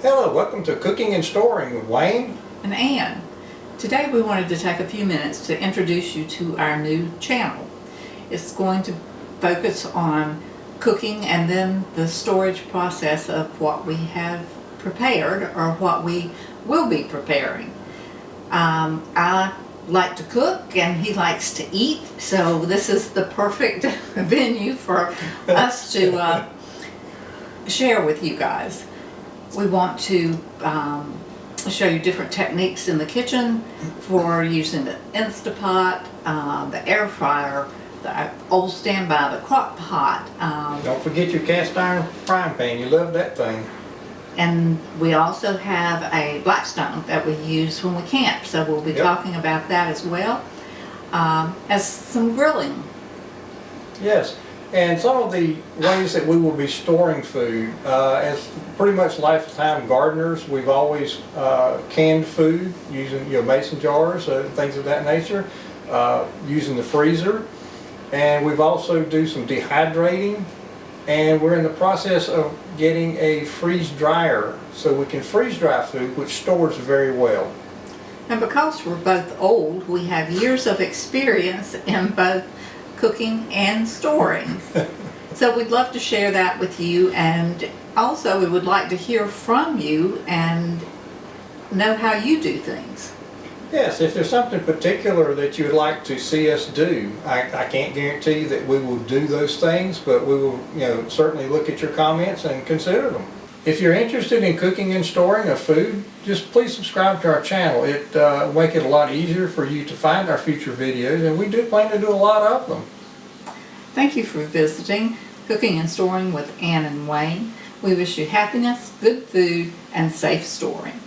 Hello, welcome to Cooking and Storing with Wayne and Ann. Today we wanted to take a few minutes to introduce you to our new channel. It's going to focus on cooking and then the storage process of what we have prepared or what we will be preparing. I like to cook and he likes to eat, so this is the perfect venue for us to share with you guys. We want to show you different techniques in the kitchen for using the Instapot, the air fryer, the old standby, the crock pot. Don't forget your cast iron frying pan. You love that thing. And we also have a Blackstone that we use when we camp, so we'll be talking about that as well, as some grilling. Yes, and some of the ways that we will be storing food. As pretty much lifetime gardeners, we've always canned food using mason jars, things of that nature, using the freezer. And we've also do some dehydrating, and we're in the process of getting a freeze dryer so we can freeze dry food, which stores very well. And because we're both old, we have years of experience in both cooking and storing. So we'd love to share that with you, and also we would like to hear from you and know how you do things. Yes, if there's something particular that you would like to see us do, I can't guarantee that we will do those things, but we will certainly look at your comments and consider them. If you're interested in cooking and storing of food, just please subscribe to our channel. It will make it a lot easier for you to find our future videos, and we do plan to do a lot of them. Thank you for visiting Cooking and Storing with Ann and Wayne. We wish you happiness, good food, and safe storing.